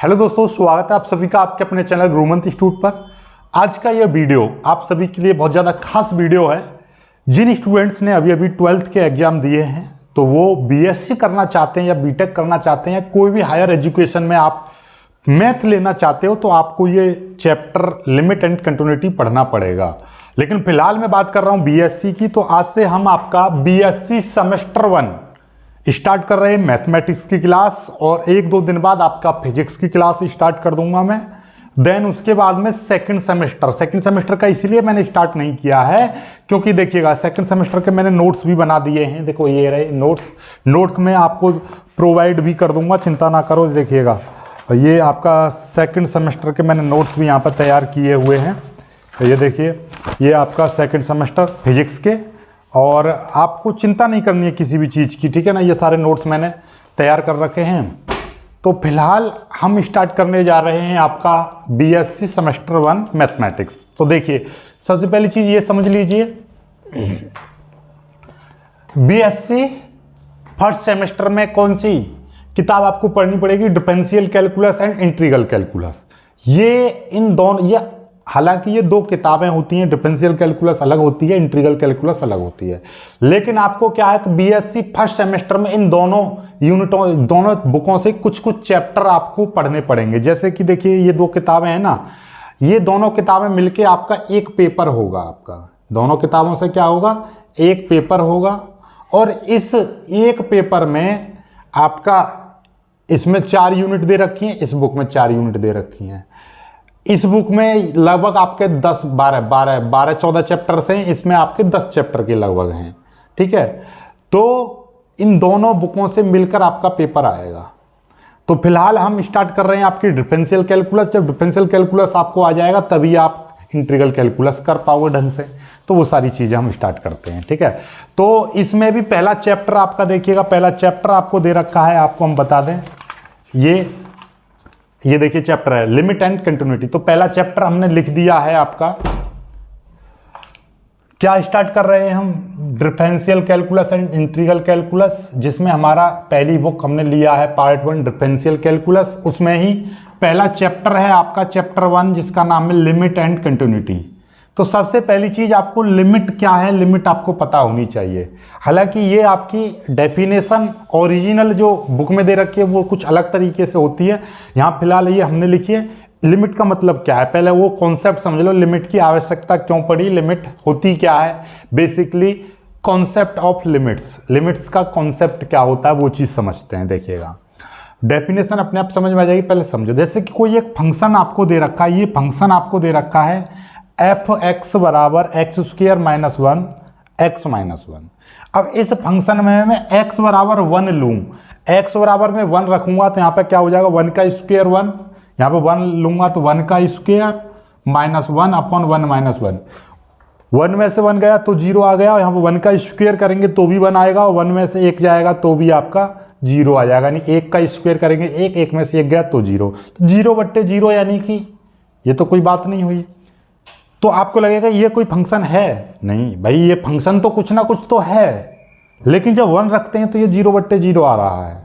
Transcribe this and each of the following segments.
Hello दोस्तों, स्वागत है आप सभी का आपके अपने चैनल गुरुमंत इंस्टीट्यूट पर। आज का यह वीडियो आप सभी के लिए बहुत ज़्यादा खास वीडियो है। जिन स्टूडेंट्स ने अभी 12th के एग्जाम दिए हैं तो वो बीएससी करना चाहते हैं या बीटेक करना चाहते हैं, कोई भी हायर एजुकेशन में आप मैथ लेना चाहते हो तो आपको ये चैप्टर लिमिट एंड कंटिन्यूटी पढ़ना पड़ेगा। लेकिन फिलहाल मैं बात कर रहा हूँ बीएससी की, तो आज से हम आपका बीएससी सेमेस्टर 1 स्टार्ट कर रहे हैं मैथमेटिक्स की क्लास, और 1-2 दिन बाद आपका फिजिक्स की क्लास स्टार्ट कर दूंगा मैं। देन उसके बाद में सेकंड सेमेस्टर का इसलिए मैंने स्टार्ट नहीं किया है क्योंकि देखिएगा सेकंड सेमेस्टर के मैंने नोट्स भी बना दिए हैं। देखो ये रहे नोट्स में आपको प्रोवाइड भी कर दूंगा, चिंता ना करो। देखिएगा ये आपका सेकंड सेमेस्टर के मैंने नोट्स भी यहाँ पर तैयार किए हुए हैं। ये देखिए, ये आपका सेकंड सेमेस्टर फिजिक्स के, और आपको चिंता नहीं करनी है किसी भी चीज़ की, ठीक है ना। ये सारे नोट्स मैंने तैयार कर रखे हैं। तो फिलहाल हम स्टार्ट करने जा रहे हैं आपका बीएससी सेमेस्टर 1 मैथमेटिक्स। तो देखिए, सबसे पहली चीज़ ये समझ लीजिए, बीएससी फर्स्ट सेमेस्टर में कौन सी किताब आपको पढ़नी पड़ेगी? Differential calculus and integral calculus. ये इन दोनों, ये हालांकि ये 2 किताबें होती हैं, डिफरेंशियल कैलकुलस अलग होती है, इंटीग्रल कैलकुलस अलग होती है। लेकिन आपको क्या है कि बीएससी फर्स्ट सेमेस्टर में इन दोनों यूनिटों, दोनों बुकों से कुछ चैप्टर आपको पढ़ने पड़ेंगे। जैसे कि देखिए ये 2 किताबें हैं ना, ये दोनों किताबें मिलके आपका एक पेपर होगा। आपका दोनों किताबों से क्या होगा? एक पेपर होगा। और इस एक पेपर में आपका, इसमें 4 यूनिट दे रखी हैं, इस बुक में 4 यूनिट दे रखी हैं। इस बुक में लगभग आपके 12-14 चैप्टर्स हैं, इसमें आपके 10 चैप्टर के लगभग हैं, ठीक है। तो इन दोनों बुकों से मिलकर आपका पेपर आएगा। तो फिलहाल हम स्टार्ट कर रहे हैं आपकी डिफरेंशियल कैलकुलस। जब डिफरेंशियल कैलकुलस आपको आ जाएगा तभी आप इंटीग्रल कैलकुलस कर पाओगे ढंग से। तो वो सारी चीज़ें हम स्टार्ट करते हैं, ठीक है। तो इसमें भी पहला चैप्टर आपका देखिएगा, पहला चैप्टर आपको दे रखा है, आपको हम बता दें, ये देखिए चैप्टर है लिमिट एंड कंटिन्यूटी। तो पहला चैप्टर हमने लिख दिया है आपका। क्या स्टार्ट कर रहे हैं हम? Differential calculus and integral calculus, जिसमें हमारा पहली बुक हमने लिया है पार्ट 1 डिफरेंशियल कैलकुलस। उसमें ही पहला चैप्टर है आपका चैप्टर 1, जिसका नाम है लिमिट एंड कंटिन्यूटी। तो सबसे पहली चीज आपको लिमिट क्या है, लिमिट आपको पता होनी चाहिए। हालांकि ये आपकी डेफिनेशन ओरिजिनल जो बुक में दे रखी है वो कुछ अलग तरीके से होती है। यहाँ फिलहाल ये हमने लिखी है। लिमिट का मतलब क्या है, पहले वो कॉन्सेप्ट समझ लो। लिमिट की आवश्यकता क्यों पड़ी, लिमिट होती क्या है? Basically concept of limits, limits का कॉन्सेप्ट क्या होता है वो चीज़ समझते हैं। देखिएगा, डेफिनेशन अपने आप समझ में आ जाएगी, पहले समझो। जैसे कि कोई एक फंक्शन आपको दे रखा है, ये फंक्शन आपको दे रखा है f(x) बराबर x² - 1 x - 1। अब इस फंक्शन में मैं x बराबर 1 लूँ, x बराबर में 1 रखूंगा तो यहाँ पे क्या हो जाएगा? 1 का स्क्वायर 1, यहाँ पे 1 लूंगा तो 1 का स्क्वायर -1 अपॉन 1 - 1। 1 में से 1 गया तो 0 आ गया, और यहाँ पे 1 का स्क्वायर करेंगे तो भी 1 आएगा, और 1 में से 1 जाएगा तो भी आपका 0 आ जाएगा। यानी 1 का स्क्वायर करेंगे 1 में से 1 गया तो 0, तो 0/0, यानी कि ये तो कोई बात नहीं हुई। तो आपको लगेगा ये कोई फंक्शन है? नहीं भाई, ये फंक्शन तो कुछ ना कुछ तो है, लेकिन जब 1 रखते हैं तो ये 0/0 आ रहा है।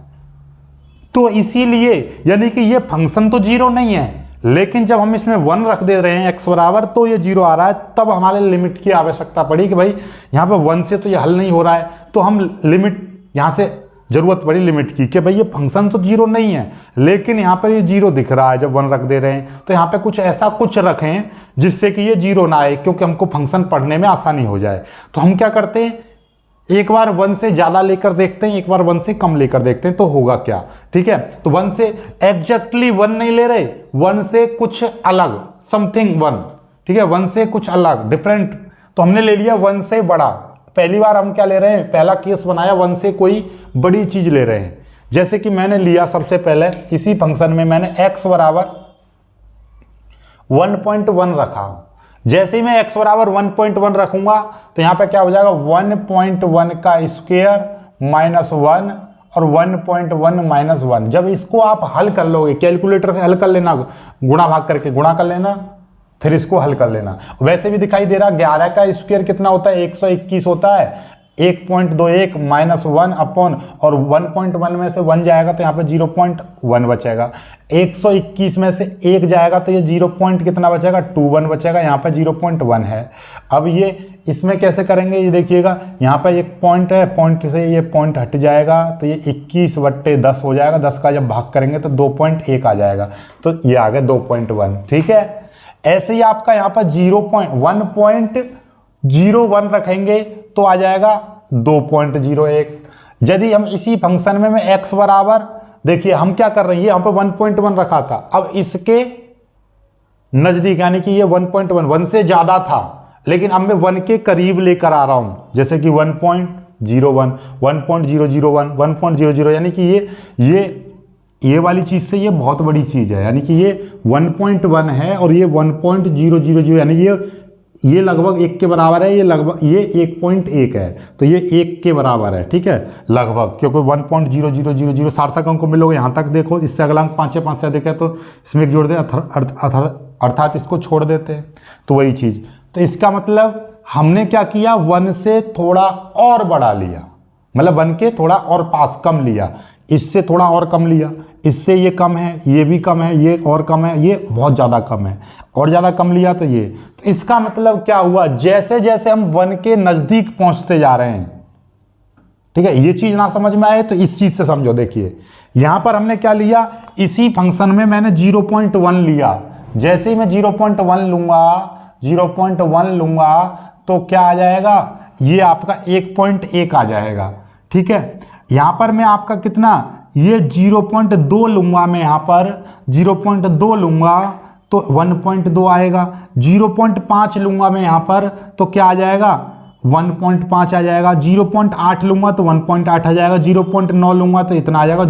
तो इसीलिए यानी कि ये फंक्शन तो 0 नहीं है, लेकिन जब हम इसमें 1 रख दे रहे हैं x बराबर, तो ये 0 आ रहा है। तब हमारे लिमिट की आवश्यकता पड़ी कि भाई यहाँ पे 1 से तो ये हल नहीं हो रहा है, तो हम लिमिट, यहाँ से जरूरत पड़ी लिमिट की कि भाई ये फंक्शन तो 0 नहीं है, लेकिन यहाँ पर ये 0 दिख रहा है। जब 1 रख दे रहे हैं तो यहाँ पे कुछ ऐसा कुछ रखें जिससे कि ये 0 ना आए, क्योंकि हमको फंक्शन पढ़ने में आसानी हो जाए। तो हम क्या करते हैं, एक बार 1 से ज़्यादा लेकर देखते हैं, एक बार 1 से कम लेकर देखते हैं, तो होगा क्या, ठीक है। तो 1 से एग्जैक्टली 1 नहीं ले रहे, 1 से कुछ अलग, समथिंग 1, ठीक है, 1 से कुछ अलग, डिफरेंट। तो हमने ले लिया 1 से बड़ा। पहली बार हम क्या ले रहे हैं, पहला केस बनाया 1 से कोई बड़ी चीज ले रहे हैं। जैसे कि मैंने लिया सबसे पहले इसी फंक्शन में मैंने x बराबर 1.1 रखा। जैसे ही मैं x बराबर 1.1 रखूंगा तो यहाँ पे क्या हो जाएगा? 1.1 का स्क्वायर -1 और 1.1 - 1। जब इसको आप हल कर लोगे, कैलकुलेटर से हल कर लेना, गुणा भाग करके गुणा कर लेना, फिर इसको हल कर लेना। वैसे भी दिखाई दे रहा 11 का स्क्वायर कितना होता है? 121 होता है। 1.21 माइनस 1 अपॉन, और 1.1 में से 1 जाएगा तो यहाँ पे 0.1 बचेगा। 121 में से 1 जाएगा तो ये 0 पॉइंट कितना बचेगा, 21 बचेगा, यहाँ पे 0.1 है। अब ये इसमें कैसे करेंगे, ये देखिएगा यहाँ पे एक पॉइंट है, पॉइंट से ये पॉइंट हट जाएगा तो ये 21/10 हो जाएगा, 10 का जब भाग करेंगे तो 2.1 आ जाएगा, तो ये आ गया 2.1। ठीक है, ऐसे ही आपका यहाँ पर 1.01 रखेंगे तो आ जाएगा 2.01। यदि हम इसी फंक्शन में x बराबर, देखिए हम क्या कर रहे हैं, यहाँ पे 1.1 रखा था, अब इसके नजदीक यानी कि ये 1.1 से ज्यादा था, लेकिन अब मैं 1 के करीब लेकर आ रहा हूं, जैसे कि 1.01, 1.001, 1.00, यानी कि ये वाली चीज से ये बहुत बड़ी चीज है, यानी कि ये 1.1 है और ये 1.000, यानी ये लगभग 1 के बराबर है, ये लगभग ये 1.1 है, तो ये 1 के बराबर है। ठीक है, लगभग, क्योंकि 1.0000 सार्थक अंक को मिलोगे यहाँ तक देखो, इससे अगला अंक 5 से अधिक है तो इसमें एक जोड़ दे, अर्थात इसको छोड़ देते हैं, तो वही चीज। तो इसका मतलब हमने क्या किया, 1 से थोड़ा और बढ़ा लिया, मतलब 1 के थोड़ा और पास कम लिया, इससे थोड़ा और कम लिया, इससे ये कम है, ये भी कम है, ये और कम है, ये बहुत ज़्यादा कम है, और ज़्यादा कम लिया तो ये। तो इसका मतलब क्या हुआ, जैसे जैसे हम 1 के नज़दीक पहुंचते जा रहे हैं, ठीक है, ये चीज़ ना समझ में आए तो इस चीज़ से समझो। देखिए यहाँ पर हमने क्या लिया, इसी फंक्शन में मैंने 0.1 लिया, जैसे ही मैं 0.1 लूँगा तो क्या आ जाएगा, ये आपका 1.1 आ जाएगा। ठीक है, यहाँ पर मैं आपका कितना, ये 0.2 लूँगा, मैं यहाँ पर 0.2 लूँगा तो 1.2 आएगा, 0.5 लूँगा मैं यहाँ पर तो क्या आ जाएगा, 1.5 आ जाएगा, 0.8 लूँगा तो 1.8 आ जाएगा, 0.9 लूँगा तो इतना आ जाएगा,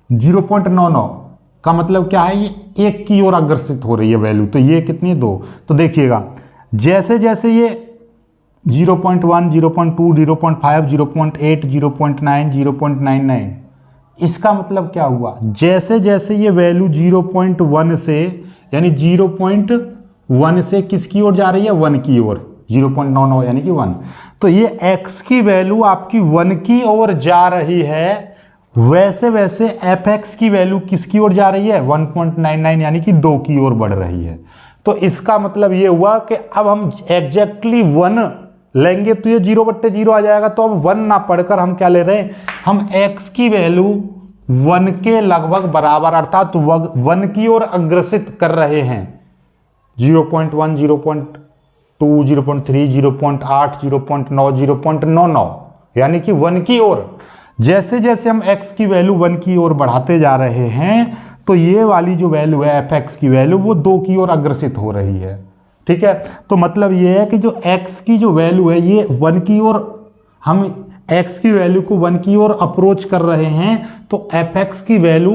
0.99 का मतलब क्या है, ये 1 की ओर अग्रसित हो रही है वैल्यू, तो ये कितनी, 2। तो देखिएगा जैसे जैसे ये 0.1, 0.2, 0.5, 0.8, 0.9, 0.99, इसका मतलब क्या हुआ, जैसे जैसे ये वैल्यू 0.1 से, यानी 0.1 से किसकी ओर जा रही है, 1 की ओर, 0.99 यानी कि 1, तो ये x की वैल्यू आपकी 1 की ओर जा रही है, वैसे वैसे fx की वैल्यू किसकी ओर जा रही है, 1.99 यानी कि 2 की ओर बढ़ रही है। तो इसका मतलब ये हुआ कि अब हम एग्जैक्टली 1 लेंगे तो ये 0/0 आ जाएगा, तो अब 1 ना पढ़कर हम क्या ले रहे हैं, हम x की वैल्यू 1 के लगभग बराबर, अर्थात 1 की ओर अग्रसित कर रहे हैं, 0.1, 0.2, 0.3, 0.8, 0.9, 0.99, यानी कि 1 की ओर। जैसे जैसे हम x की वैल्यू 1 की ओर बढ़ाते जा रहे हैं तो ये वाली जो वैल्यू है fx की वैल्यू वो 2 की ओर अग्रसित हो रही है। ठीक है, तो मतलब ये है कि जो x की जो वैल्यू है ये 1 की ओर, हम x की वैल्यू को 1 की ओर अप्रोच कर रहे हैं, तो fx की वैल्यू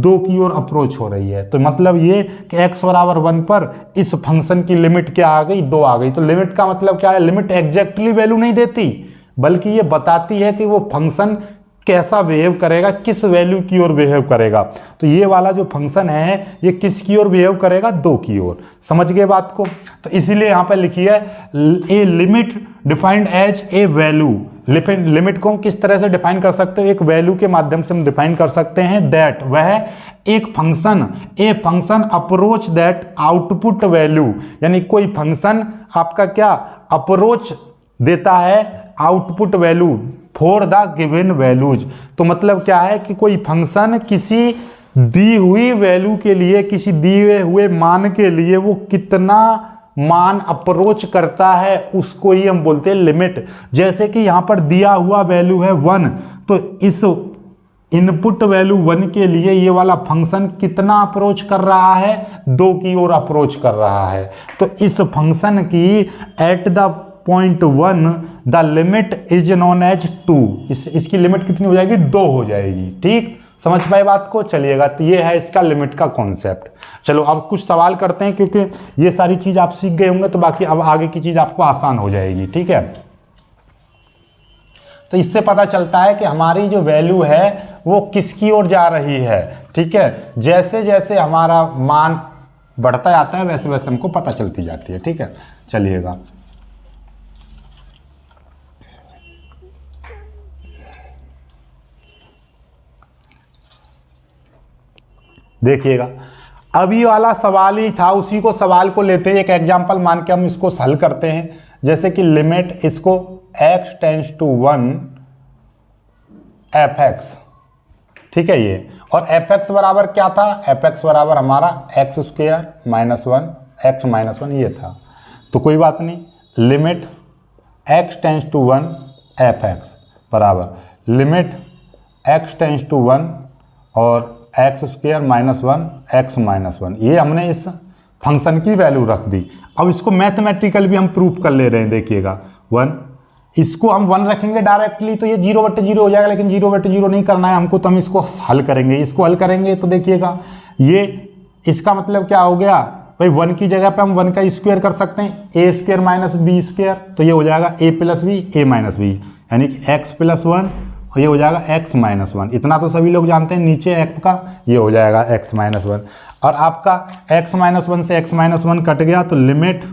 2 की ओर अप्रोच हो रही है। तो मतलब ये कि x बराबर 1 पर इस फंक्शन की लिमिट क्या आ गई, 2 आ गई। तो लिमिट का मतलब क्या है, लिमिट एग्जैक्टली वैल्यू नहीं देती, बल्कि ये बताती है कि वो फंक्शन कैसा बिहेव करेगा, किस वैल्यू की ओर बिहेव करेगा। तो ये वाला जो फंक्शन है ये किस की ओर बिहेव करेगा, 2 की ओर। समझ गए बात को। तो इसीलिए यहाँ पे लिखी है a limit defined as a value. Limit को हम किस तरह से डिफाइन कर सकते हो, एक वैल्यू के माध्यम से हम डिफाइन कर सकते हैं, दैट वह एक function, a function approach that output value, यानी कोई फंक्शन आपका क्या अप्रोच देता है output value for the given values. तो मतलब क्या है कि कोई फंक्शन किसी दी हुई वैल्यू के लिए, किसी दिए हुए मान के लिए वो कितना मान अप्रोच करता है उसको ही हम बोलते हैं लिमिट। जैसे कि यहाँ पर दिया हुआ वैल्यू है 1, तो इस इनपुट वैल्यू 1 के लिए ये वाला फंक्शन कितना अप्रोच कर रहा है, 2 की ओर अप्रोच कर रहा है। तो इस फंक्शन की at the point 1 the limit is known as 2। इसकी लिमिट कितनी हो जाएगी, 2 हो जाएगी। ठीक, समझ पाए बात को। चलिएगा, तो ये है इसका लिमिट का कॉन्सेप्ट। चलो अब कुछ सवाल करते हैं, क्योंकि ये सारी चीज आप सीख गए होंगे तो बाकी अब आगे की चीज आपको आसान हो जाएगी। ठीक है, तो इससे पता चलता है कि हमारी जो वैल्यू है वो किसकी ओर जा रही है। ठीक है, जैसे जैसे हमारा मान बढ़ता जाता है वैसे वैसे हमको पता चलती जाती है। ठीक है, चलिएगा देखिएगा अभी वाला सवाल ही था, उसी को सवाल को लेते हैं, एक एग्जांपल मान के हम इसको हल करते हैं। जैसे कि लिमिट इसको x टेंड्स टू 1 fx, ठीक है ये, और fx बराबर क्या था, fx बराबर हमारा x square minus 1 x minus 1 ये था। तो कोई बात नहीं, limit x tends to 1 fx बराबर लिमिट x टेंड्स टू 1 और x square minus 1 x minus 1, ये हमने इस फंक्शन की वैल्यू रख दी। अब इसको मैथमेटिकल भी हम प्रूफ कर ले रहे हैं, देखिएगा 1, इसको हम 1 रखेंगे डायरेक्टली तो ये 0/0 हो जाएगा, लेकिन 0/0 नहीं करना है हमको, तो हम इसको हल करेंगे। इसको हल करेंगे तो देखिएगा ये इसका मतलब क्या हो गया भाई, 1 की जगह पे हम 1 का स्क्वायर कर सकते हैं, a square minus b square, तो ये हो जाएगा a plus b a minus b, यानी कि x प्लस 1 और ये हो जाएगा x माइनस 1। इतना तो सभी लोग जानते हैं, नीचे x का ये हो जाएगा x माइनस 1, और आपका x माइनस 1 से x माइनस 1 कट गया तो लिमिट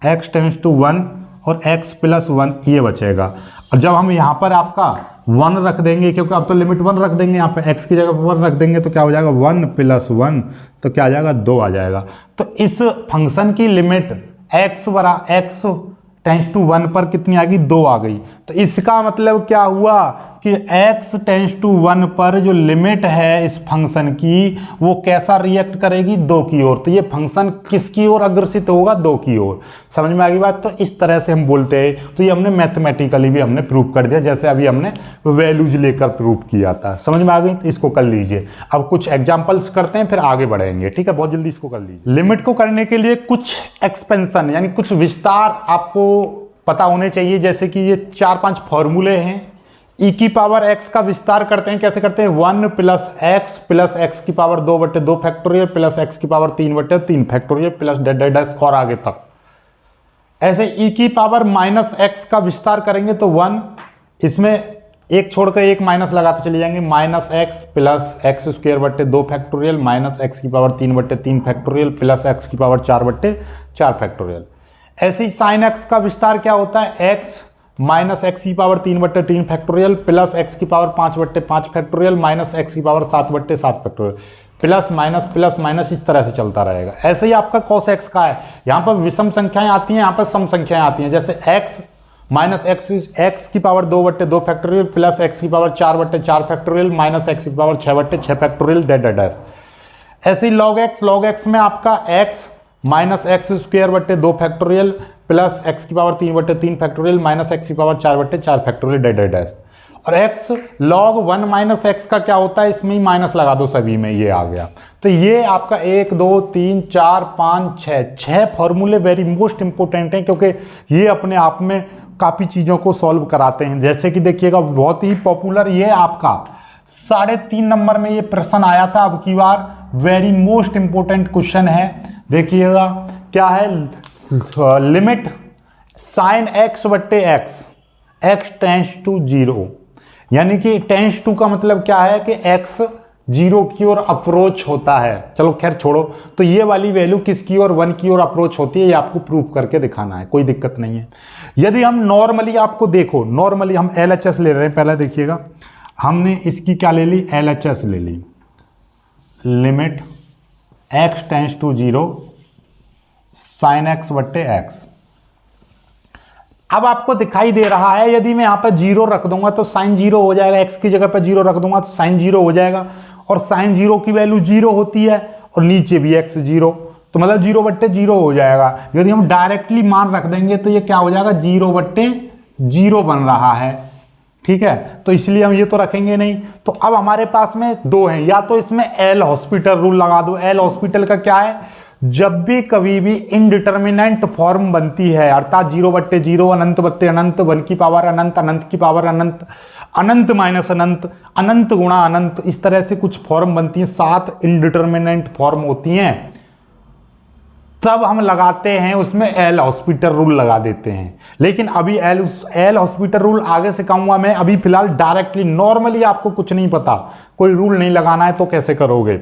x टेंड्स टू 1 और x प्लस 1 ये बचेगा। और जब हम यहाँ पर आपका 1 रख देंगे, क्योंकि अब तो लिमिट 1 रख देंगे, यहाँ पे x की जगह पर 1 रख देंगे तो क्या हो जाएगा 1 प्लस 1, तो क्या आ जाएगा 2 आ जाएगा। तो इस फंक्शन की लिमिट x टेंड्स टू 1 पर कितनी आ गई, 2 आ गई। तो इसका मतलब क्या हुआ कि x टेंड्स टू 1 पर जो लिमिट है इस फंक्शन की वो कैसा रिएक्ट करेगी, 2 की ओर। तो ये फंक्शन किसकी ओर अग्रसित होगा, 2 की ओर। समझ में आ गई बात। तो इस तरह से हम बोलते हैं, तो ये हमने मैथमेटिकली भी हमने प्रूव कर दिया, जैसे अभी हमने वैल्यूज लेकर प्रूव किया था। समझ में आ गई, तो इसको कर लीजिए। अब कुछ एग्जाम्पल्स करते हैं फिर आगे बढ़ेंगे, ठीक है, बहुत जल्दी इसको कर लीजिए। लिमिट को करने के लिए कुछ एक्सपेंशन यानी कुछ विस्तार आपको पता होने चाहिए। जैसे कि ये 4-5 फॉर्मूले हैं, e की पावर x का विस्तार करते हैं, कैसे करते हैं, 1 प्लस x की पावर 2/2 फैक्टोरियल प्लस x की पावर 3/3 फैक्टोरियल प्लस डैश और आगे तक। ऐसे e की पावर माइनस x का विस्तार करेंगे तो 1, इसमें एक छोड़कर एक माइनस लगाते चले जाएंगे, minus x plus x square 2 factorial minus x की पावर 3/3 फैक्टोरियल प्लस x की पावर 4/4 फैक्टोरियल। ऐसे ही साइन x का विस्तार क्या होता है, x माइनस एक्स की पावर 3/3 फैक्टोरियल प्लस एक्स की पावर 5/5 फैक्टोरियल माइनस एक्स की पावर 7/7 फैक्टोरियल, प्लस माइनस इस तरह से चलता रहेगा। ऐसे ही आपका cos x का है, यहाँ पर विषम संख्याएं आती हैं, यहाँ पर सम संख्याएं आती हैं। जैसे x माइनस एक्स की पावर 2/2 फैक्टोरियल प्लस एक्स की पावर 4/4 फैक्टोरियल माइनस एक्स की पावर 6/6 फैक्टोरियल डैश। ऐसे ही log x में आपका x minus x square 2 factorial plus x की पावर 3/3 फैक्टोरियल माइनस एक्स की पावर 4/4 फैक्टोरियल डैश। और x log 1 माइनस एक्स का क्या होता है, इसमें ही माइनस लगा दो सभी में, ये आ गया। तो ये आपका 1 2 3 4 5 6 फॉर्मूले वेरी मोस्ट इंपोर्टेंट हैं, क्योंकि ये अपने आप में काफ़ी चीज़ों को सॉल्व कराते हैं। जैसे कि देखिएगा बहुत ही पॉपुलर ये आपका 3.5 नंबर में ये प्रश्न आया था, अब की बार वेरी मोस्ट इंपोर्टेंट क्वेश्चन है। देखिएगा क्या है, limit sign x/x tends to 0, यानी कि टेंड्स टू का मतलब क्या है कि x 0 की ओर अप्रोच होता है। चलो खैर छोड़ो, तो ये वाली वैल्यू किसकी ओर, 1 की ओर अप्रोच होती है, ये आपको प्रूफ करके दिखाना है, कोई दिक्कत नहीं है। यदि हम नॉर्मली आपको देखो, नॉर्मली हम LHS ले रहे हैं, पहले देखिएगा हमने इसकी क्या ले ली, LHS ले ली, limit x tends to 0 sine x/x। अब आपको दिखाई दे रहा है, यदि मैं यहां पर 0 रख दूंगा तो साइन 0 हो जाएगा, x की जगह पर 0 रख दूंगा तो साइन 0 हो जाएगा, और साइन 0 की वैल्यू 0 होती है, और नीचे भी x 0, तो मतलब 0/0 हो जाएगा। यदि हम डायरेक्टली मान रख देंगे तो ये क्या हो जाएगा, 0/0 बन रहा है, ठीक है, तो इसलिए हम ये तो रखेंगे नहीं। तो अब हमारे पास में 2 हैं, या तो इसमें एल हॉस्पिटल रूल लगा दो। एल हॉस्पिटल का क्या है, जब भी कभी भी इनडिटर्मिनेंट फॉर्म बनती है, अर्थात 0/0 अनंत 1 की पावर अनंत की पावर अनंत माइनस अनंत गुणा अनंत, इस तरह से कुछ फॉर्म बनती हैं, 7 इनडिटर्मिनेंट फॉर्म होती हैं, तब हम लगाते हैं उसमें एल हॉस्पिटल रूल लगा देते हैं। लेकिन अभी एल हॉस्पिटल रूल आगे से कहूंगा मैं, अभी फिलहाल डायरेक्टली नॉर्मली आपको कुछ नहीं पता, कोई रूल नहीं लगाना है, तो कैसे करोगे,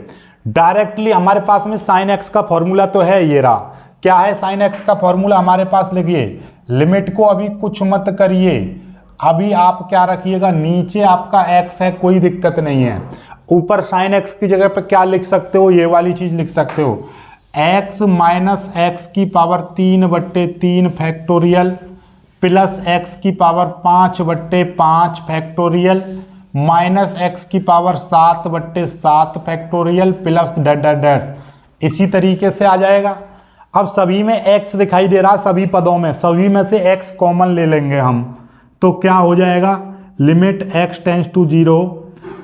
डायरेक्टली हमारे पास में साइन एक्स का फॉर्मूला तो है, ये रहा। क्या है साइन एक्स का फॉर्मूला हमारे पास, लिखिए, लिमिट को अभी कुछ मत करिए, अभी आप क्या रखिएगा, नीचे आपका एक्स है, कोई दिक्कत नहीं है, ऊपर साइन एक्स की जगह पे क्या लिख सकते हो, ये वाली चीज लिख सकते हो, x माइनस एक्स की पावर 3/3 फैक्टोरियल प्लस एक्स की पावर 5/5 फैक्टोरियल माइनस एक्स की power 7/7 factorial plus dash dash dash. इसी तरीके से आ जाएगा। अब सभी में x दिखाई दे रहा, सभी पदों में, सभी में से x कॉमन ले लेंगे हम, तो क्या हो जाएगा, लिमिट x टेंस टू 0।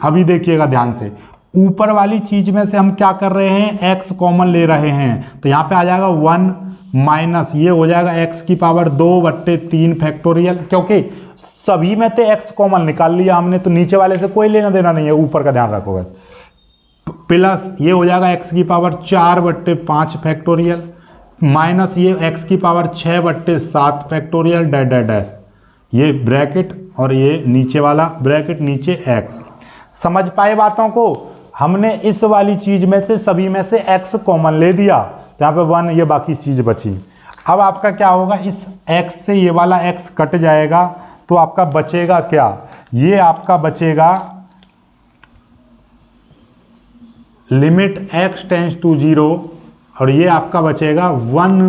अभी देखिएगा ध्यान से, ऊपर वाली चीज में से हम क्या कर रहे हैं, x कॉमन ले रहे हैं, तो यहाँ पे आ जाएगा 1 माइनस ये हो जाएगा x की पावर 2/3 फैक्टोरियल, क्योंकि सभी में तो x कॉमन निकाल लिया हमने, तो नीचे वाले से कोई लेना देना नहीं है, ऊपर का ध्यान रखोगे, प्लस ये हो जाएगा x की पावर 4/5 फैक्टोरियल माइनस ये x की power 6/7 factorial dash dash dash, ये ब्रैकेट और ये नीचे वाला ब्रैकेट नीचे x। समझ पाए बातों को? हमने इस वाली चीज में से सभी में से x कॉमन ले दिया, तो यहाँ पे 1, ये बाकी चीज बची। अब आपका क्या होगा, इस x से ये वाला x कट जाएगा, तो आपका बचेगा क्या, ये आपका बचेगा लिमिट x टेंस टू 0, और ये आपका बचेगा 1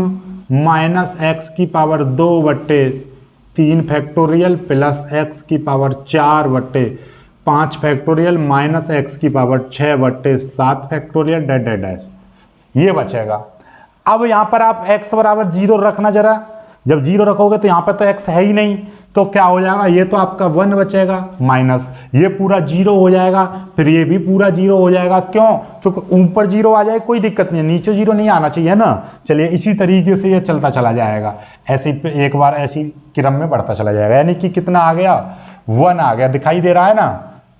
माइनस एक्स की पावर 2/3 फैक्टोरियल प्लस एक्स की पावर 4/5 फैक्टोरियल माइनस एक्स की power 6/7 factorial dash dash dash, ये बचेगा। अब यहाँ पर आप x बराबर 0 रखना जरा, जब 0 रखोगे तो यहाँ पर तो x है ही नहीं, तो क्या हो जाएगा, ये तो आपका 1 बचेगा माइनस ये पूरा 0 हो जाएगा, फिर ये भी पूरा 0 हो जाएगा। क्यों? क्योंकि ऊपर 0 आ जाए कोई दिक्कत नहीं है, नीचे 0 नहीं आना चाहिए ना। चलिए इसी तरीके से ये चलता चला जाएगा, ऐसे एक बार ऐसी क्रम में बढ़ता चला जाएगा, यानी कि कितना आ गया, 1 आ गया, दिखाई दे रहा है ना,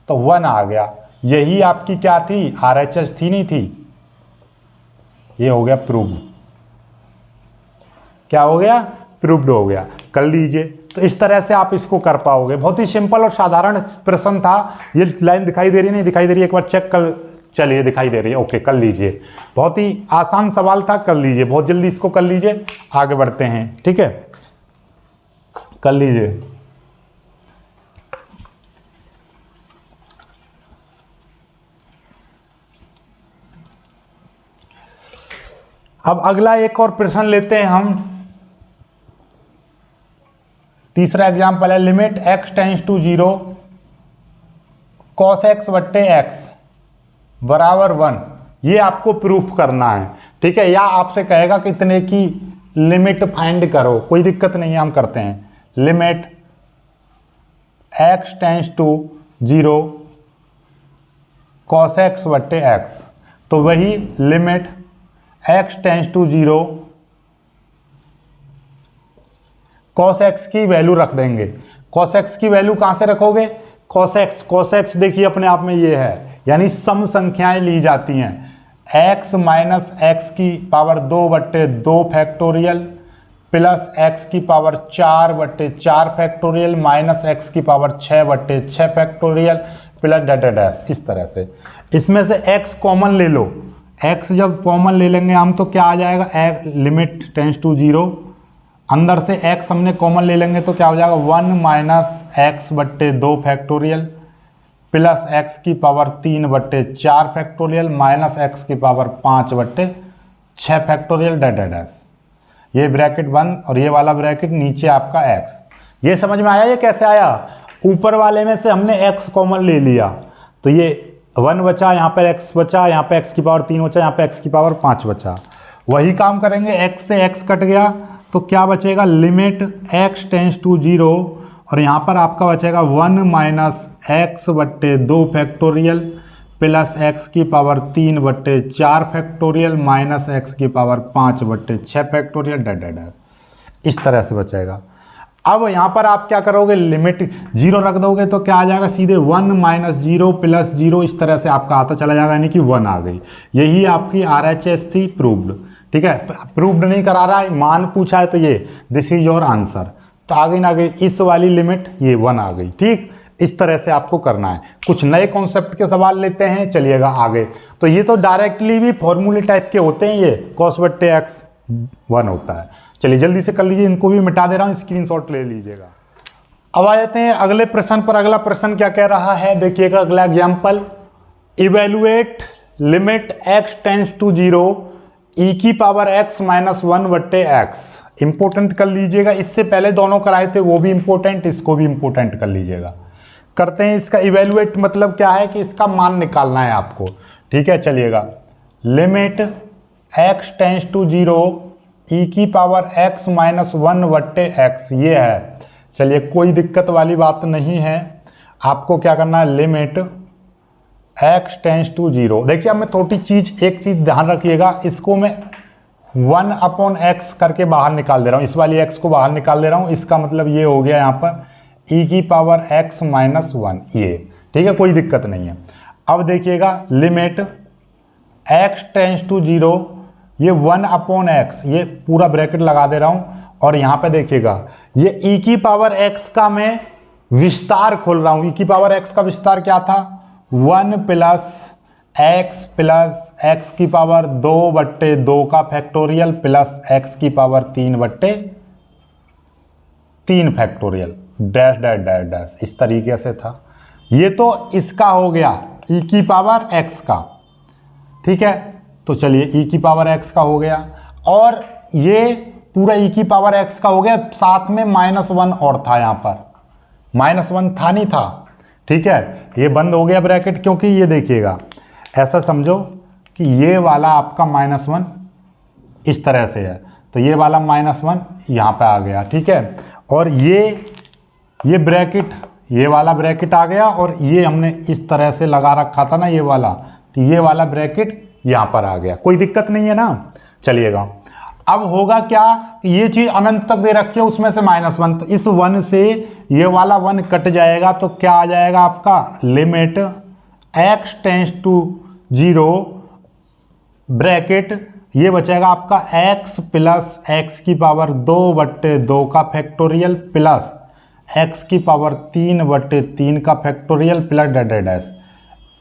तो 1 आ गया। यही आपकी क्या थी, RHS थी नहीं थी, ये हो गया प्रूव। क्या हो गया, प्रूव्ड हो गया। कर लीजिए, तो इस तरह से आप इसको कर पाओगे। बहुत ही सिंपल और साधारण प्रश्न था। ये लाइन दिखाई दे रही नहीं दिखाई दे रही, एक बार चेक कर, चलिए दिखाई दे रही है, ओके कर लीजिए। बहुत ही आसान सवाल था, कर लीजिए, बहुत जल्दी इसको कर लीजिए, आगे बढ़ते हैं, ठीक है, कर लीजिए। अब अगला एक और प्रश्न लेते हैं हम। तीसरा एग्जाम्पल है, limit x tends to 0 cos x/x बराबर 1, ये आपको प्रूफ करना है, ठीक है। या आपसे कहेगा कि इतने की लिमिट फाइंड करो, कोई दिक्कत नहीं है, हम करते हैं। Limit x tends to 0 cos x/x, तो वही limit x tends to 0 cos x की वैल्यू रख देंगे। cos x की वैल्यू कहां से रखोगे, cos x देखिए अपने आप में ये है, यानी सम संख्याएं ली जाती हैं। x माइनस एक्स की पावर 2/2 फैक्टोरियल प्लस x की पावर 4/4 फैक्टोरियल माइनस एक्स की power 6/6 factorial plus dash dash dash, इस तरह से। इसमें से x कॉमन ले लो, x जब कॉमन ले लेंगे हम तो क्या आ जाएगा, लिमिट टेंस टू 0, अंदर से x हमने कॉमन ले लेंगे तो क्या हो जाएगा, 1 minus x/2 factorial plus x की पावर 3/4 फैक्टोरियल माइनस x की power 5/6 factorial dash dash dash, ये ब्रैकेट बंद और ये वाला ब्रैकेट नीचे आपका x। ये समझ में आया, ये कैसे आया, ऊपर वाले में से हमने x कॉमन ले लिया, तो ये 1 बचा, यहाँ पर x बचा, यहाँ पे x की पावर 3 बचा, यहाँ पे x की पावर 5 बचा। वही काम करेंगे, x से x कट गया तो क्या बचेगा, लिमिट x टेंस टू 0, और यहाँ पर आपका बचेगा 1 minus x/2 factorial plus x की पावर 3/4 फैक्टोरियल माइनस x की power 5/6 factorial dash dash dash, इस तरह से बचेगा। अब यहाँ पर आप क्या करोगे, लिमिट 0 रख दोगे तो क्या आ जाएगा, सीधे 1 माइनस 0 प्लस 0, इस तरह से आपका आता चला जाएगा, यानी कि 1 आ गई। यही आपकी RHS थी, प्रूव्ड, ठीक है। प्रूव्ड नहीं करा रहा है, मान पूछा है तो ये दिस इज योर आंसर, तो आगे ना गई इस वाली लिमिट, ये 1 आ गई, ठीक। इस तरह से आपको करना है। कुछ नए कॉन्सेप्ट के सवाल लेते हैं, चलिएगा आगे। तो ये तो डायरेक्टली भी फॉर्मूले टाइप के होते हैं, ये cos/x 1 होता है। चलिए जल्दी से कर लीजिए, इनको भी मिटा दे रहा हूँ, स्क्रीनशॉट ले लीजिएगा। अब आ जाते हैं अगले प्रश्न पर। अगला प्रश्न क्या कह रहा है, देखिएगा अगला example. Evaluate limit x tends to 0 e की पावर x माइनस 1 बट्टे x। इंपोर्टेंट कर लीजिएगा, इससे पहले दोनों कराए थे वो भी इंपोर्टेंट, इसको भी इंपोर्टेंट कर लीजिएगा। करते हैं इसका इवेलुएट, मतलब क्या है कि इसका मान निकालना है आपको। ठीक है, चलिएगा। Limit x tends to 0 e की पावर x माइनस 1 बट्टे x, ये है। चलिए, कोई दिक्कत वाली बात नहीं है। आपको क्या करना है, लिमिट x टेंस टू 0। देखिए, अब मैं एक चीज़ ध्यान रखिएगा, इसको मैं 1/x करके बाहर निकाल दे रहा हूँ, इस वाली x को बाहर निकाल दे रहा हूँ। इसका मतलब ये हो गया यहाँ पर e की पावर x माइनस 1, ये। ठीक है, कोई दिक्कत नहीं है। अब देखिएगा, लिमिट x टेंस टू 0, ये 1/x, ये पूरा ब्रैकेट लगा दे रहा हूँ। और यहाँ पे देखिएगा, ये e की पावर x का मैं विस्तार खोल रहा हूँ। e की पावर x का विस्तार क्या था, 1 प्लस x की पावर 2 बट्टे 2 का फैक्टोरियल प्लस x की पावर 3 बट्टे 3 factorial, dash dash dash dash, इस तरीके से था। ये तो इसका हो गया e की पावर x का। ठीक है, तो चलिए e की पावर x का हो गया, और ये पूरा e की पावर x का हो गया। साथ में -1 और था, यहाँ पर -1 था, नहीं था। ठीक है, ये बंद हो गया ब्रैकेट, क्योंकि ये देखिएगा, ऐसा समझो कि ये वाला आपका -1 इस तरह से है, तो ये वाला -1 यहाँ पे आ गया। ठीक है, और ये ब्रैकेट, ये वाला ब्रैकेट आ गया, और ये हमने इस तरह से लगा रखा था ना ये वाला, तो ये वाला ब्रैकेट यहाँ पर आ गया। कोई दिक्कत नहीं है ना। चलिएगा, अब होगा क्या, ये चीज अनंत तक दे रखी है, उसमें से -1, तो इस 1 से ये वाला 1 कट जाएगा, तो क्या आ जाएगा आपका, limit x tends to 0 bracket, ये बचेगा आपका x प्लस x की पावर 2 बट्टे 2 का फैक्टोरियल प्लस x की पावर 3 बट्टे 3 का factorial plus dash dash dash,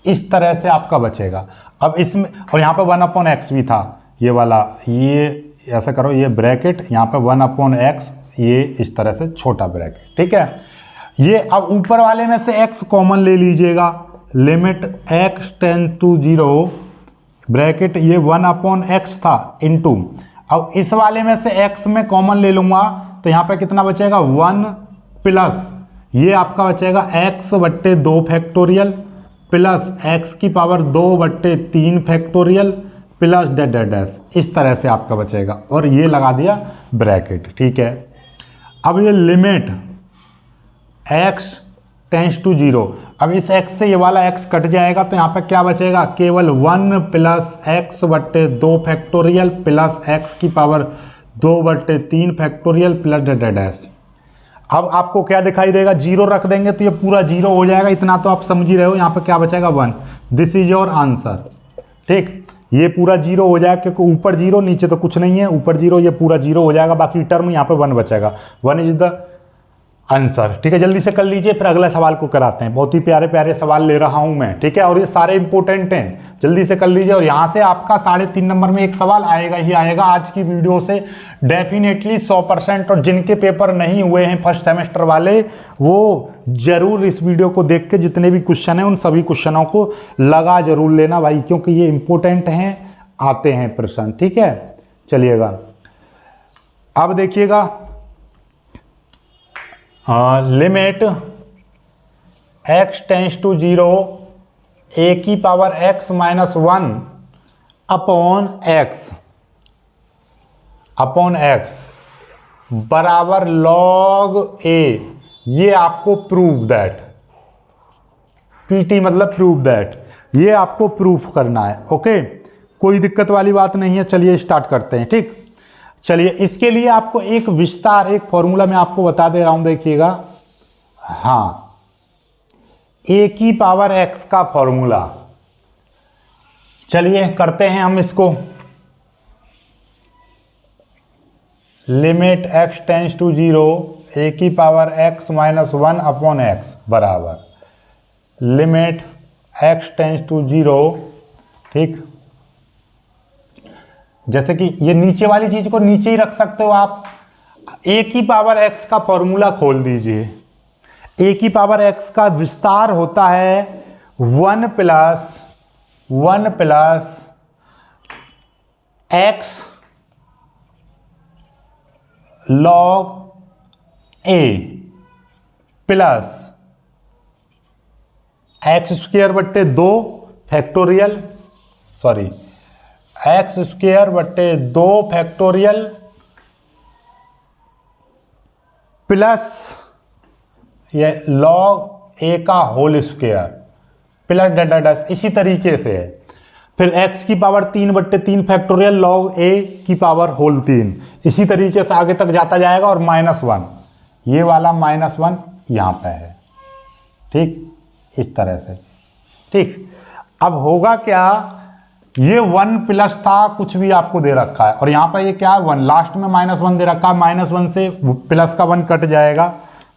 इस तरह से आपका बचेगा। अब इसमें, और यहाँ पे 1/x भी था, ये वाला, ये ऐसा करो, ये ब्रैकेट यहाँ पे 1/x, ये इस तरह से छोटा ब्रैकेट। ठीक है, ये अब ऊपर वाले में से x कॉमन ले लीजिएगा। Limit x tends to 0 bracket, ये 1/x था इनटू, अब इस वाले में से x में कॉमन ले लूंगा, तो यहाँ पे कितना बचेगा, 1 प्लस ये आपका बचेगा x बट्टे 2 फैक्टोरियल प्लस x की पावर 2 बट्टे 3 factorial plus dash dash dash, इस तरह से आपका बचेगा, और ये लगा दिया ब्रैकेट। ठीक है, अब ये लिमिट x टेंस टू 0, अब इस x से ये वाला x कट जाएगा, तो यहाँ पे क्या बचेगा, केवल 1 प्लस x बट्टे 2 फैक्टोरियल प्लस x की पावर 2 बट्टे 3 factorial plus dash dash dash. अब आपको क्या दिखाई देगा, 0 रख देंगे तो ये पूरा 0 हो जाएगा, इतना तो आप समझ ही रहे हो। यहाँ पे क्या बचेगा, 1। This is your answer. ठीक, ये पूरा 0 हो जाएगा, क्योंकि ऊपर 0 नीचे तो कुछ नहीं है, ऊपर 0, ये पूरा 0 हो जाएगा, बाकी टर्म यहाँ पे 1 बचेगा। 1 इज द आंसर। ठीक है, जल्दी से कर लीजिए, फिर अगले सवाल को कराते हैं। बहुत ही प्यारे प्यारे सवाल ले रहा हूं मैं। ठीक है, और ये सारे इंपॉर्टेंट हैं, जल्दी से कर लीजिए। और यहाँ से आपका 3.5 नंबर में एक सवाल आएगा ही आएगा आज की वीडियो से, डेफिनेटली 100%। और जिनके पेपर नहीं हुए हैं फर्स्ट सेमेस्टर वाले, वो जरूर इस वीडियो को देख के जितने भी क्वेश्चन हैं उन सभी क्वेश्चनों को लगा जरूर लेना भाई, क्योंकि ये इंपॉर्टेंट हैं, आते हैं प्रश्न। ठीक है, चलिएगा अब देखिएगा, limit x tends to 0 a की power x minus 1 upon x बराबर log a, ये आपको प्रूव दैट, पीटी मतलब प्रूव दैट, ये आपको प्रूफ करना है। ओके, कोई दिक्कत वाली बात नहीं है। चलिए स्टार्ट करते हैं। ठीक, चलिए इसके लिए आपको एक विस्तार, एक फॉर्मूला मैं आपको बता दे रहा हूं, देखिएगा। हाँ, a की पावर x का फॉर्मूला, चलिए करते हैं हम इसको। Limit x tends to 0 a की power x minus 1 upon x बराबर लिमिट x टेंस टू 0। ठीक, जैसे कि ये नीचे वाली चीज को नीचे ही रख सकते हो आप। a की पावर x का फॉर्मूला खोल दीजिए। a की पावर x का विस्तार होता है 1 plus 1 plus x log a plus x square बट्टे 2 फैक्टोरियल, सॉरी एक्स स्क्वायर बट्टे 2 फैक्टोरियल प्लस ये लॉग ए का whole square plus data dash, इसी तरीके से है। फिर x की पावर 3/3 फैक्टोरियल लॉग a की पावर होल 3, इसी तरीके से आगे तक जाता जाएगा। और -1, ये वाला -1 यहाँ पे है, ठीक, इस तरह से, ठीक। अब होगा क्या, ये 1 प्लस था, कुछ भी आपको दे रखा है, और यहाँ पर ये क्या है 1, लास्ट में -1 दे रखा है, -1 से प्लस का 1 कट जाएगा,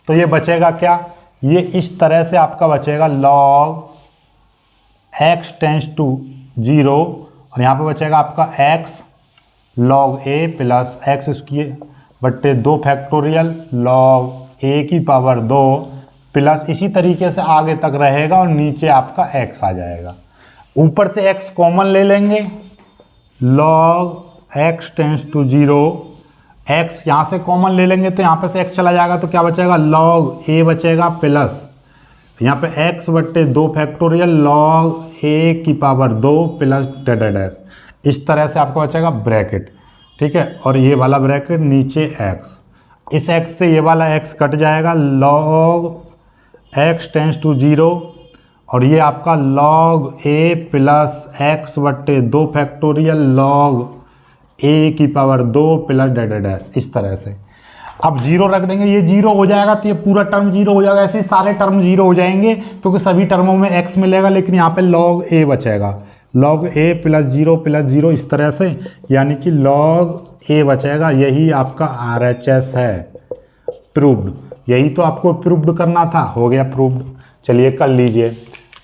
तो ये बचेगा क्या, ये इस तरह से आपका बचेगा log x टेंस टू 0, और यहाँ पे बचेगा आपका x log a plus x square बट्टे 2 फैक्टोरियल log a की पावर 2 प्लस, इसी तरीके से आगे तक रहेगा और नीचे आपका x आ जाएगा। ऊपर से x कॉमन ले लेंगे, log x tends to 0, x यहाँ से कॉमन ले लेंगे तो यहाँ पे से x चला जाएगा, तो क्या बचेगा log a बचेगा प्लस यहाँ पे x बट्टे 2 फैक्टोरियल log a की पावर 2 प्लस डाटा डैश, इस तरह से आपको बचेगा ब्रैकेट, ठीक है। और ये वाला ब्रैकेट नीचे x, इस x से ये वाला x कट जाएगा, log x टेंस टू 0, और ये आपका log a प्लस x बट्टे 2 फैक्टोरियल log a की पावर 2 प्लस डाटा डैश, इस तरह से। अब 0 रख देंगे, ये 0 हो जाएगा तो ये पूरा टर्म 0 हो जाएगा, ऐसे सारे टर्म 0 हो जाएंगे क्योंकि सभी टर्मों में x मिलेगा, लेकिन यहाँ पे log a बचेगा, log a प्लस 0 इस तरह से, यानी कि log a बचेगा। यही आपका RHS है, प्रूव्ड, यही तो आपको प्रूव्ड करना था, हो गया प्रूव्ड। चलिए कर लीजिए,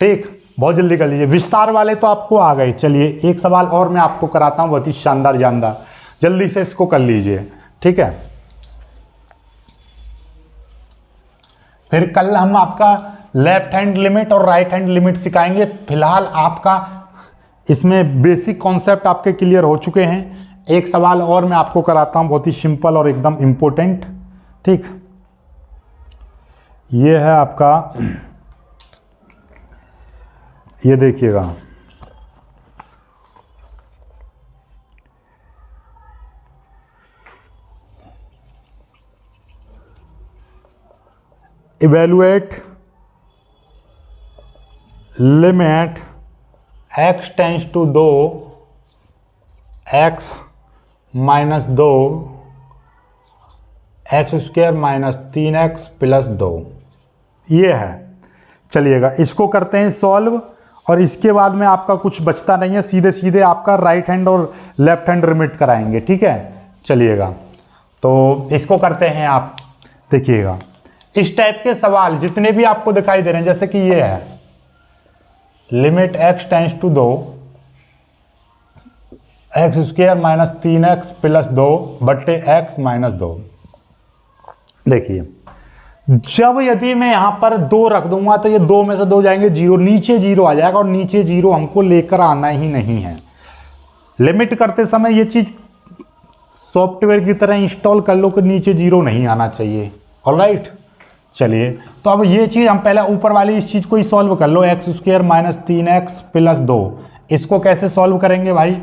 ठीक, बहुत जल्दी कर लीजिए। विस्तार वाले तो आपको आ गए। चलिए एक सवाल और मैं आपको कराता हूँ, बहुत ही शानदार जानदार, जल्दी से इसको कर लीजिए, ठीक है। फिर कल हम आपका लेफ्ट हैंड लिमिट और राइट हैंड लिमिट सिखाएंगे। फिलहाल आपका इसमें बेसिक कॉन्सेप्ट आपके क्लियर हो चुके हैं। एक सवाल और मैं आपको कराता हूं, बहुत ही सिंपल और एकदम इम्पोर्टेंट, ठीक। ये है आपका, ये देखिएगा, evaluate limit x tends to 2 x minus 2 x square minus 3x plus 2, ये है। चलिएगा इसको करते हैं सॉल्व, और इसके बाद में आपका कुछ बचता नहीं है, सीधे सीधे आपका राइट हैंड और लेफ्ट हैंड लिमिट कराएंगे, ठीक है। चलिएगा तो इसको करते हैं। आप देखिएगा इस टाइप के सवाल जितने भी आपको दिखाई दे रहे हैं, जैसे कि ये है limit x tends to 2 x square minus 3x plus 2 बट्टे x माइनस 2। देखिए जब यदि मैं यहां पर 2 रख दूंगा तो ये 2 में से 2 जाएंगे 0, नीचे 0 आ जाएगा, और नीचे 0 हमको लेकर आना ही नहीं है। लिमिट करते समय ये चीज सॉफ्टवेयर की तरह इंस्टॉल कर लो कि नीचे 0 नहीं आना चाहिए, ऑलराइट। चलिए तो अब ये चीज़ हम पहले ऊपर वाली इस चीज़ को ही सॉल्व कर लो, x square minus 3x plus 2। इसको कैसे सॉल्व करेंगे भाई,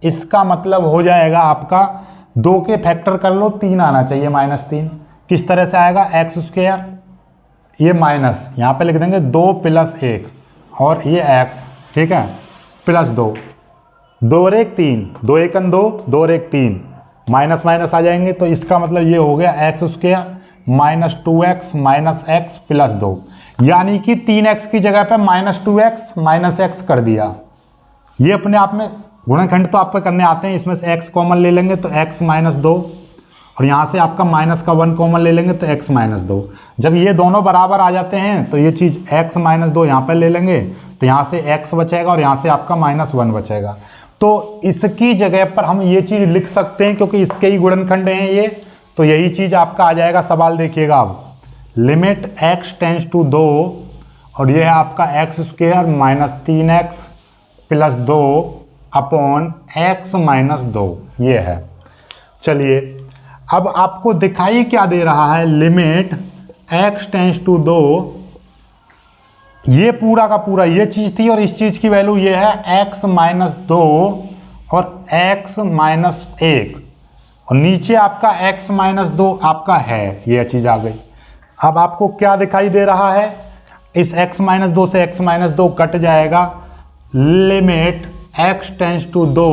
इसका मतलब हो जाएगा आपका 2 के फैक्टर कर लो, 3 आना चाहिए -3। किस तरह से आएगा, एक्स स्क्वायर ये माइनस यहाँ पे लिख देंगे 2 प्लस 1 और ये x, ठीक है, प्लस 2, 2 और 1 3, 2 1 2, 2 और 1 3, माइनस माइनस आ जाएंगे। तो इसका मतलब ये हो गया x square minus 2x minus x plus 2, यानी कि 3x की जगह पे -2x माइनस x कर दिया। ये अपने आप में गुणनखंड तो आपको करने आते हैं, इसमें से x कॉमन ले लेंगे तो x माइनस 2, और यहाँ से आपका माइनस का 1 कॉमन ले लेंगे तो x माइनस 2। जब ये दोनों बराबर आ जाते हैं तो ये चीज़ x माइनस 2 यहाँ पर ले लेंगे तो यहाँ से x बचेगा और यहाँ से आपका -1 बचेगा। तो इसकी जगह पर हम ये चीज़ लिख सकते हैं क्योंकि इसके ही गुणनखंड हैं ये, तो यही चीज़ आपका आ जाएगा। सवाल देखिएगा अब, लिमिट x टेंस टू 2 और ये है आपका x square minus 3x plus 2 upon x minus 2, ये है। चलिए अब आपको दिखाई क्या दे रहा है, लिमिट x टेंस टू 2, ये पूरा का पूरा ये चीज थी और इस चीज की वैल्यू ये है x माइनस 2 और x माइनस 1, और नीचे आपका x माइनस 2 आपका है, ये चीज आ गई। अब आपको क्या दिखाई दे रहा है, इस x माइनस 2 से x माइनस 2 कट जाएगा, लिमिट x टेंस टू 2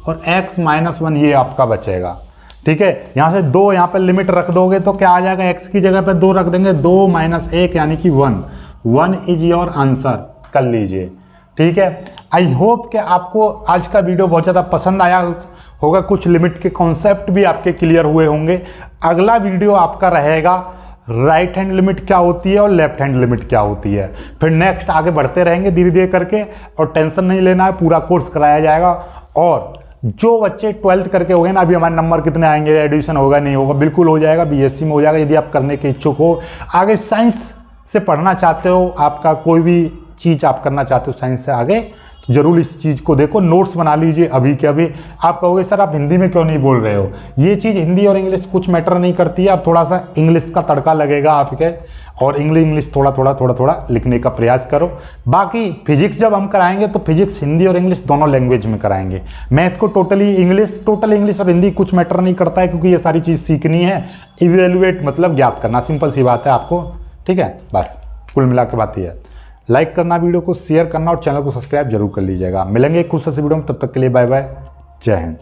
और x माइनस 1 ये आपका बचेगा। ठीक है, यहां से 2 यहाँ पर लिमिट रख दोगे तो क्या आ जाएगा, x की जगह पे 2 रख देंगे, 2 माइनस 1 यानी कि 1 इज योर आंसर, कर लीजिए। ठीक है, आई होप कि आपको आज का वीडियो बहुत ज़्यादा पसंद आया होगा, कुछ लिमिट के कॉन्सेप्ट भी आपके क्लियर हुए होंगे। अगला वीडियो आपका रहेगा राइट हैंड लिमिट क्या होती है और लेफ्ट हैंड लिमिट क्या होती है, फिर नेक्स्ट आगे बढ़ते रहेंगे धीरे धीरे करके, और टेंशन नहीं लेना है, पूरा कोर्स कराया जाएगा। और जो बच्चे 12th करके हो गए ना, अभी हमारे नंबर कितने आएंगे, एडमिशन होगा नहीं होगा, बिल्कुल हो जाएगा, बीएससी में हो जाएगा। यदि आप करने के इच्छुक हो, आगे साइंस से पढ़ना चाहते हो, आपका कोई भी चीज़ आप करना चाहते हो साइंस से आगे, तो जरूर इस चीज़ को देखो, नोट्स बना लीजिए अभी के अभी। आप कहोगे सर आप हिंदी में क्यों नहीं बोल रहे हो, ये चीज़ हिंदी और इंग्लिश कुछ मैटर नहीं करती है, अब थोड़ा सा इंग्लिश का तड़का लगेगा आपके, और इंग्लिश थोड़ा थोड़ा लिखने का प्रयास करो। बाकी फिजिक्स जब हम कराएंगे तो फिजिक्स हिंदी और इंग्लिश दोनों लैंग्वेज में कराएंगे। मैथ को टोटल इंग्लिश और हिंदी कुछ मैटर नहीं करता है, क्योंकि ये सारी चीज़ सीखनी है, इवेलुएट मतलब ज्ञात करना, सिंपल सी बात है आपको। ठीक है, बस कुल मिला के बात ये है। लाइक करना, वीडियो को शेयर करना और चैनल को सब्सक्राइब जरूर कर लीजिएगा। मिलेंगे एक खुश वीडियो में, तब तक के लिए बाय बाय, जय हिंद।